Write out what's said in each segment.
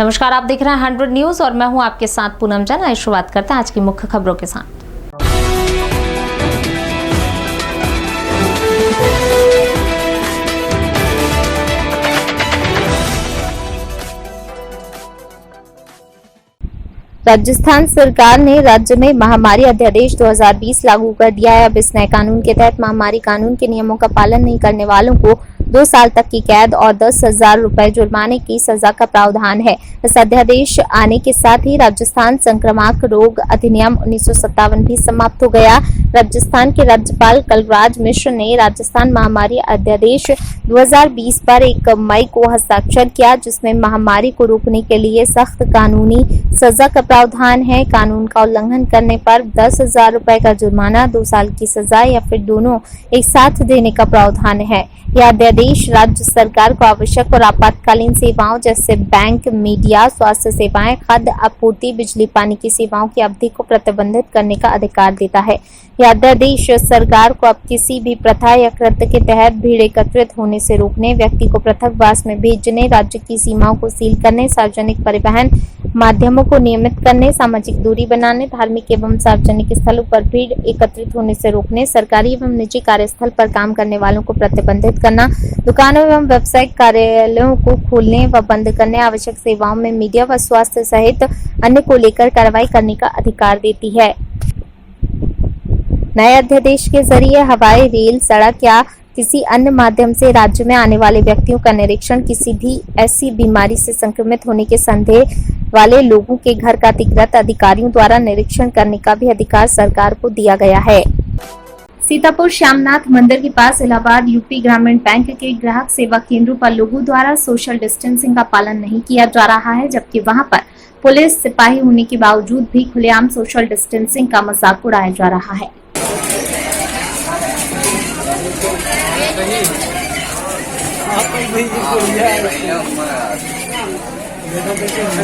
नमस्कार, आप देख रहे हैं 100 न्यूज और मैं हूं आपके साथ पूनम जैन। आइए शुरुआत करते हैं आज की मुख्य खबरों के साथ। राजस्थान सरकार ने राज्य में महामारी अध्यादेश 2020 लागू कर दिया है। अब इस नए कानून के तहत महामारी कानून के नियमों का पालन नहीं करने वालों को 2 साल तक की कैद और 10,000 रुपए जुर्माने की सजा का प्रावधान है। इस अध्यादेश आने के साथ ही राजस्थान संक्रामक रोग अधिनियम 1957 भी समाप्त हो गया। राजस्थान के राज्यपाल कलराज मिश्र ने राजस्थान महामारी अध्यादेश 2020 पर 1 मई को हस्ताक्षर किया, जिसमें महामारी को रोकने के लिए सख्त कानूनी सजा का प्रावधान है। कानून का उल्लंघन करने पर 10,000 रुपए का जुर्माना, 2 साल की सजा या फिर दोनों एक साथ देने का प्रावधान है। यह अध्यादेश राज्य सरकार को आवश्यक और आपातकालीन सेवाओं जैसे बैंक, मीडिया, स्वास्थ्य सेवाएं, खाद्य आपूर्ति, बिजली पानी की सेवाओं की अवधि को प्रतिबंधित करने का अधिकार देता है। यह अध्यादेश सरकार को अब किसी भी प्रथा या कृत्य के तहत भीड़ एकत्रित होने से रोकने, व्यक्ति को पृथकवास में भेजने, राज्य की सीमाओं को सील करने, सार्वजनिक परिवहन माध्यमों को नियमित करने, सामाजिक दूरी बनाने, धार्मिक एवं सार्वजनिक स्थलों पर भीड़ एकत्रित होने से रोकने, सरकारी एवं निजी कार्यस्थल पर काम करने वालों को प्रतिबंधित करना, दुकानों एवं व्यावसायिक कार्यालयों को खोलने व बंद करने, आवश्यक सेवाओं में मीडिया व स्वास्थ्य सहित अन्य को लेकर कार्रवाई करने का अधिकार देती है। नए अध्यादेश के जरिए हवाई, रेल, सड़क या किसी अन्य माध्यम से राज्य में आने वाले व्यक्तियों का निरीक्षण, किसी भी ऐसी बीमारी से संक्रमित होने के संदेह वाले लोगों के घर का अधिकृत अधिकारियों द्वारा निरीक्षण करने का भी अधिकार सरकार को दिया गया है। सीतापुर श्यामनाथ मंदिर के पास इलाहाबाद यूपी ग्रामीण बैंक के ग्राहक सेवा केंद्रों पर लोगों द्वारा सोशल डिस्टेंसिंग का पालन नहीं किया जा रहा है, जबकि वहां पर पुलिस सिपाही होने के बावजूद भी खुलेआम सोशल डिस्टेंसिंग का मजाक उड़ाया जा रहा है।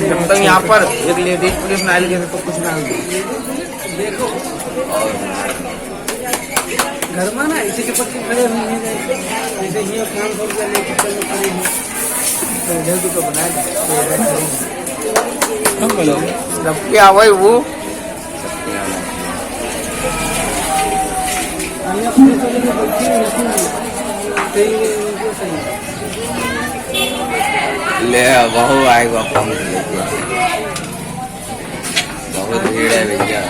जब तक यहाँ पर एक लेडीज पुलिस ना आएगी तो कुछ ना देखो घर में ना इसी के पत्ते खड़े हुए जैसे ये काम कर दिया लेके चलो खड़े हैं तो इधर तो बनाया हम बोलो जब क्या हुआ वो ले बहु आएगा कम बहुत भीड़ है भैया।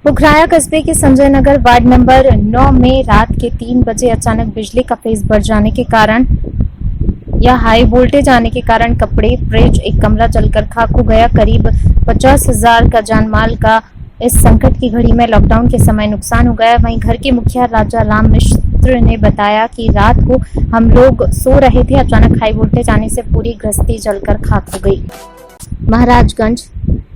पुखराया कस्बे के संजय नगर वार्ड नंबर 9 में रात के 3 बजे अचानक बिजली का फेज बढ़ जाने के कारण या हाई वोल्टेज आने के कारण कपड़े, फ्रिज, एक कमरा जलकर खाक हो गया। करीब 50,000 का जानमाल का इस संकट की घड़ी में लॉकडाउन के समय नुकसान हो गया। वहीं घर के मुखिया राजा राम मिश्र ने बताया कि रात को हम लोग सो रहे थे, अचानक हाई वोल्टेज आने से पूरी गृहस्थी जलकर खाक हो गई। महाराजगंज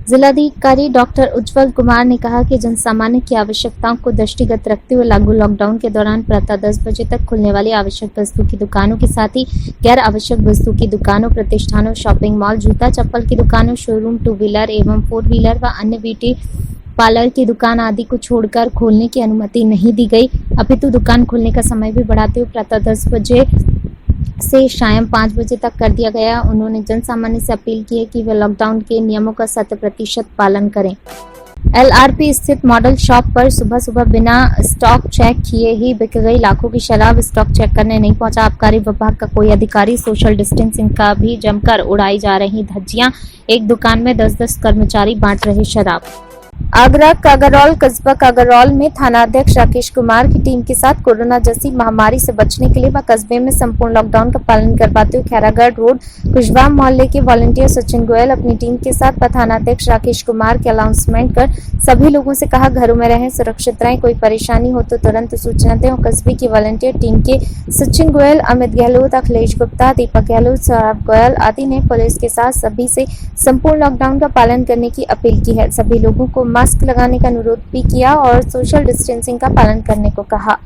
जिलाधिकारी डॉक्टर उज्जवल कुमार ने कहा कि जनसामान्य की आवश्यकताओं को दृष्टिगत रखते हुए लागू लॉकडाउन के दौरान प्रातः 10 बजे तक खुलने वाली आवश्यक वस्तु की दुकानों के साथ ही गैर आवश्यक वस्तु की दुकानों, प्रतिष्ठानों, शॉपिंग मॉल, जूता चप्पल की दुकानों, शोरूम, 2 व्हीलर एवं 4 व्हीलर व अन्य ब्यूटी पार्लर की दुकान आदि को छोड़कर खोलने की अनुमति नहीं दी गई। अपितु दुकान खोलने का समय भी बढ़ाते हुए प्रातः 10 बजे से शाम 5 बजे तक कर दिया गया। उन्होंने जनसामान्य से अपील की है कि वे लॉकडाउन के नियमों का 100% पालन करें। LRP स्थित मॉडल शॉप पर सुबह सुबह बिना स्टॉक चेक किए ही बिक गई लाखों की शराब। स्टॉक चेक करने नहीं पहुंचा आबकारी विभाग का कोई अधिकारी। सोशल डिस्टेंसिंग का भी जमकर उड़ाई जा रही धज्जियां। एक दुकान में 10-10 कर्मचारी बांट रहे शराब। आगरा कागरौल कस्बा कागरौल में थानाध्यक्ष राकेश कुमार की टीम के साथ कोरोना जैसी महामारी से बचने के लिए वह कस्बे में संपूर्ण लॉकडाउन का पालन करवाते हुए खैरागढ़ रोड कुशवाहा मोहल्ले के वॉलंटियर सचिन गोयल अपनी टीम के साथ व थानाध्यक्ष राकेश कुमार के अनाउंसमेंट कर सभी लोगों से कहा घरों में रहें, सुरक्षित रहें, कोई परेशानी हो तो तुरंत सूचना दें। कस्बे की वॉलंटियर टीम के सचिन गोयल, अमित गहलोत, अखिलेश गुप्ता, दीपक गहलोत, सौरभ गोयल आदि ने पुलिस के साथ सभी से संपूर्ण लॉकडाउन का पालन करने की अपील की है। सभी लोगों को मास्क लगाने का अनुरोध भी किया और सोशल डिस्टेंसिंग का पालन करने को कहा।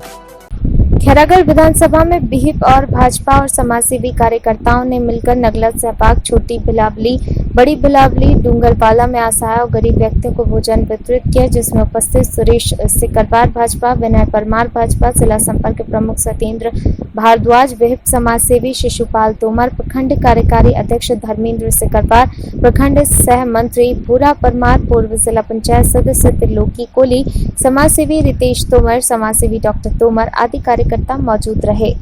खैरागढ़ विधानसभा में विहिप और भाजपा और समाजसेवी कार्यकर्ताओं ने मिलकर नगला सहबाग, छोटी बिलावली बड़ी बिलावली डूंगरवाला में असहाय और गरीब व्यक्तियों को भोजन वितरित किया, जिसमें उपस्थित सुरेश सिकरवार भाजपा, विनय परमार भाजपा, जिला संपर्क प्रमुख सत्येंद्र भारद्वाज, विहिप समाज सेवी शिशुपाल तोमर, प्रखंड कार्यकारी अध्यक्ष धर्मेंद्र सिकरवार, प्रखंड सह मंत्री भूरा परमार, पूर्व जिला पंचायत सदस्य त्रिलोकी कोहली, समाज सेवी रितेश तोमर, समाज सेवी डॉक्टर तोमर आदि कार्यकर्ता मौजूद रहे।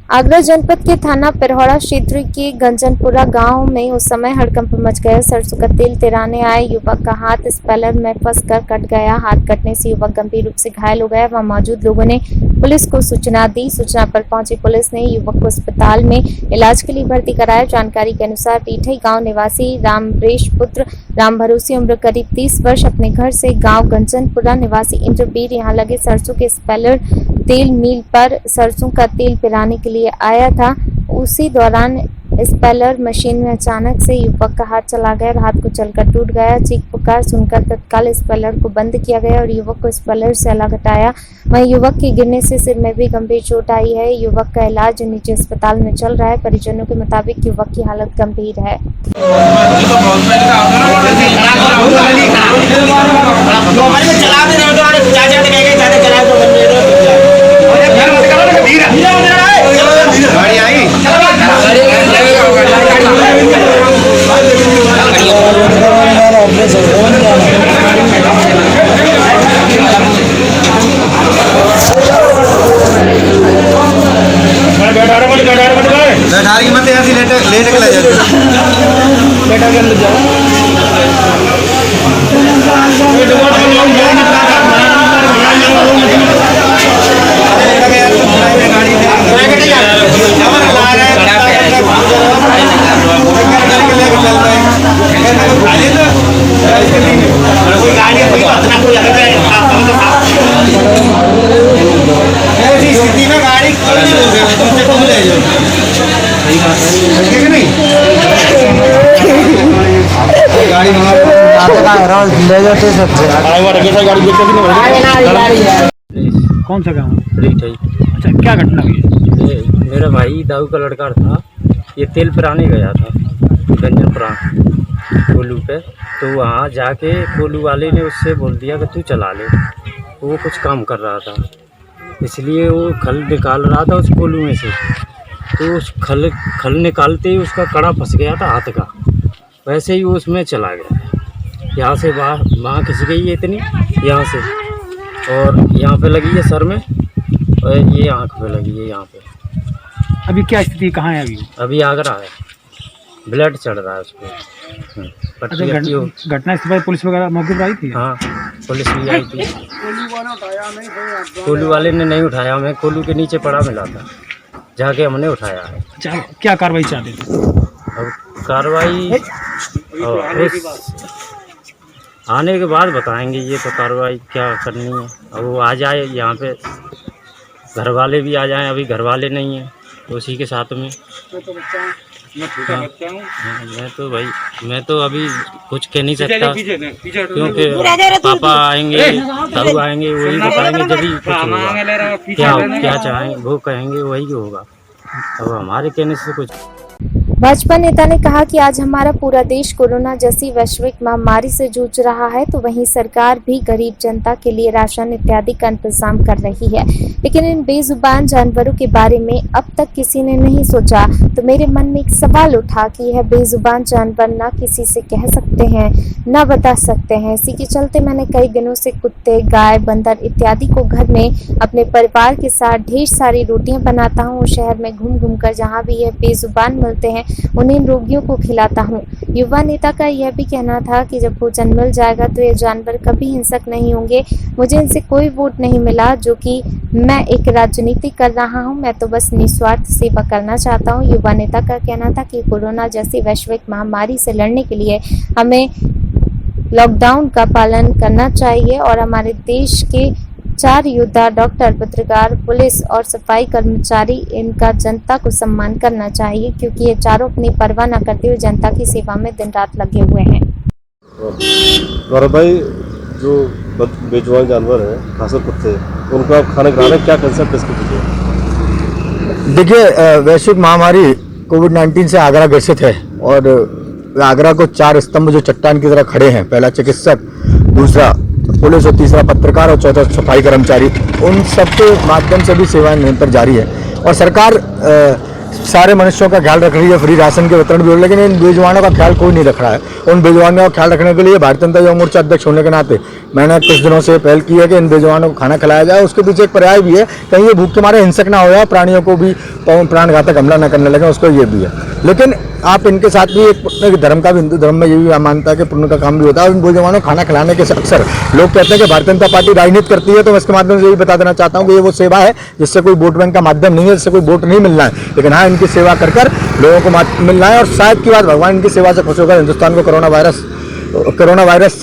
आगरा जनपद के थाना पिरहौड़ा क्षेत्र के गंजनपुरा गांव में उस समय हड़कंप मच गया। सरसों का तेल तिराने आए युवक का हाथ स्पेलर में फंसकर कट गया। हाथ कटने से युवक गंभीर रूप से घायल हो गया। वहां मौजूद लोगों ने पुलिस को सूचना दी। सूचना पर पहुंची पुलिस ने युवक को अस्पताल में इलाज के लिए भर्ती कराया। जानकारी के अनुसार रीठई गाँव निवासी रामरेश पुत्र राम भरोसी उम्र करीब 30 वर्ष अपने घर से गाँव गंजनपुरा निवासी इंटरबीर यहाँ लगे सरसों के स्पेलर तेल मिल पर सरसों का तेल पिराने के लिए आया था। उसी दौरान स्पेलर मशीन में अचानक से युवक का हाथ चला गया और हाथ को चलकर टूट गया। चीख पुकार सुनकर तत्काल स्पेलर को बंद किया गया और युवक को स्पेलर से अलग हटाया। वहीं युवक के गिरने से सिर में भी गंभीर चोट आई है। युवक का इलाज निजी अस्पताल में चल रहा है। परिजनों के मुताबिक युवक की हालत गंभीर है। बैठारी मत ऐसी लेट के ले जाते बैठा के अंदर जाओ ले जाते सबसे कौन सा गाँव? रीठई। अच्छा, क्या घटना हुई है? मेरा भाई दाऊ का लड़का था, ये तेल पिराने गया था गंजनपुरा कोलू पे। तो वहाँ जाके कोलू वाले ने उससे बोल दिया कि तू चला ले। वो कुछ काम कर रहा था, इसलिए वो खल निकाल रहा था उस कोलू में से। तो उस खल निकालते ही उसका कड़ा फंस गया था हाथ का। वैसे ही वो उसमें चला गया। यहाँ से वहाँ खिंच गई है इतनी, यहाँ से, और यहाँ पे लगी है सर में, और ये आँख पे लगी है यहाँ पे। अभी क्या स्थिति, कहाँ है अभी? अभी आगरा है, ब्लड चढ़ रहा है उसको। अच्छा, घटना स्थल पर पुलिस वगैरह मौके पर आई थी? हाँ, पुलिस भी आई थी। कोलू वाले ने नहीं उठाया, हमें कोलू के नीचे पड़ा मिला था, जाके हमने उठाया है। अच्छा, क्या कार्रवाई चाहते थे? अब कार्रवाई आने के बाद बताएंगे, ये तो कार्रवाई क्या करनी है। अब वो आ जाए यहाँ पे, घर वाले भी आ जाएं। अभी घर वाले नहीं हैं, तो उसी के साथ में मैं तो अभी कुछ कह नहीं सकता, क्योंकि पापा आएंगे, ताऊ आएंगे, वही बताएंगे जब ही कुछ होगा। क्या चाहें वो कहेंगे, वही होगा। अब हमारे कहने से कुछ। भाजपा नेता ने कहा कि आज हमारा पूरा देश कोरोना जैसी वैश्विक महामारी से जूझ रहा है, तो वहीं सरकार भी गरीब जनता के लिए राशन इत्यादि का इंतजाम कर रही है, लेकिन इन बेजुबान जानवरों के बारे में अब तक किसी ने नहीं सोचा। तो मेरे मन में एक सवाल उठा कि यह बेजुबान जानवर ना किसी से कह सकते हैं, ना बता सकते हैं। इसी के चलते मैंने कई दिनों से कुत्ते, गाय, बंदर इत्यादि को घर में अपने परिवार के साथ ढेर सारी रोटियां बनाता हूँ। शहर में घूम घूम कर जहाँ भी यह बेजुबान मिलते हैं उन्हें रोगियों को खिलाता हूँ। युवा नेता का यह भी कहना था कि जब भोजन मिल जाएगा तो ये जानवर कभी हिंसक नहीं होंगे। मुझे इनसे कोई वोट नहीं मिला, जो कि मैं एक राजनीति कर रहा हूँ। मैं तो बस निस्वार्थ सेवा करना चाहता हूँ। युवा नेता का कहना था कि कोरोना जैसी वैश्विक महामारी से लड़ने के लिए हमें लॉकडाउन का पालन करना चाहिए और हमारे देश के 4 योद्धा डॉक्टर, पत्रकार, पुलिस और सफाई कर्मचारी, इनका जनता को सम्मान करना चाहिए, क्योंकि ये चारों अपनी परवाह न करते हुए जनता की सेवा में दिन रात लगे हुए हैं। गौरव भाई, जो बेजुबान जानवर हैं, खासकर कुत्ते, उनको आप खाना खिलाना, क्या कंसेप्ट इसके पीछे? देखिए, वैश्विक महामारी कोविड-19 से आगरा ग्रसित है और आगरा को 4 स्तंभ जो चट्टान की तरह खड़े हैं, पहला चिकित्सक, दूसरा पुलिस और तीसरा पत्रकार और चौथा सफाई कर्मचारी, उन सबके माध्यम से भी सेवाएं निरंतर जारी है। और सरकार सारे मनुष्यों का ख्याल रख रही है, फ्री राशन के वितरण भी हो, लेकिन इन बेजुबानों का ख्याल कोई नहीं रख रहा है। उन बेजुबानों का ख्याल रखने के लिए भारतीय जनता युवा मोर्चा अध्यक्ष होने के नाते मैंने कुछ दिनों से पहल की है कि इन बेजुबानों को खाना खिलाया जाए। उसके पीछे एक पर्याय भी है, कहीं ये भूख के मारे हिंसक ना हो जाए, प्राणियों को भी प्राणघातक हमला न करने लगे, उसको ये भी है। लेकिन आप इनके साथ भी एक पुण्य धर्म का भी, हिंदू धर्म में ये भी मानता है कि पुण्य का काम भी होता है। इन बेजुबानों को खाना खिलाने के अक्सर लोग कहते हैं कि भारतीय जनता पार्टी राजनीति करती है, तो मैं इसके माध्यम से यही बता देना चाहता हूँ कि ये वो सेवा है जिससे कोई वोट बैंक का माध्यम नहीं है, जिससे कोई वोट नहीं मिलना है, लेकिन हाँ इनकी सेवा कर लोगों को मिलना है। और शायद की बात भगवान इनकी सेवा से खुश होकर हिंदुस्तान को कोरोना वायरस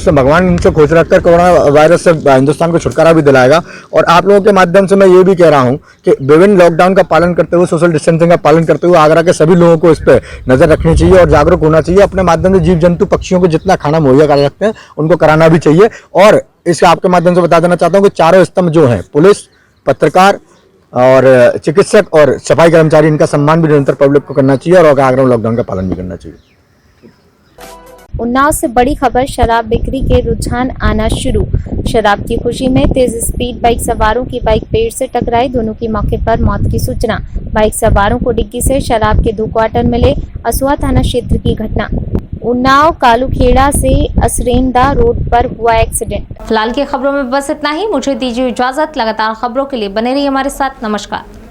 से भगवान इनसे खुश रखकर कोरोना वायरस से हिंदुस्तान को छुटकारा भी दिलाएगा। और आप लोगों के माध्यम से मैं ये भी कह रहा हूँ कि विभिन्न लॉकडाउन का पालन करते हुए, सोशल डिस्टेंसिंग का पालन करते हुए आगरा के सभी लोगों को इस पर नजर रखनी चाहिए और जागरूक होना चाहिए। अपने माध्यम से जीव जंतु पक्षियों को जितना खाना मुहैया करा सकते हैं उनको कराना भी चाहिए। और इसके आपके माध्यम से बता देना चाहता हूँ कि चारों स्तंभ जो हैं, पुलिस, पत्रकार और चिकित्सक और सफाई कर्मचारी, इनका सम्मान भी निरंतर पब्लिक को करना चाहिए और आगरा में लॉकडाउन का पालन भी करना चाहिए। उन्नाव से बड़ी खबर, शराब बिक्री के रुझान आना शुरू। शराब की खुशी में तेज स्पीड बाइक सवारों की बाइक पेड़ से टकराई, दोनों की मौके पर मौत की सूचना। बाइक सवारों को डिग्गी से शराब के 2 क्वार्टर मिले। असुआ थाना क्षेत्र की घटना। उन्नाव कालूखेड़ा से असरेंदा रोड पर हुआ एक्सीडेंट। फिलहाल की खबरों में बस इतना ही। मुझे दीजिए इजाजत। लगातार खबरों के लिए बने रहिए हमारे साथ। नमस्कार।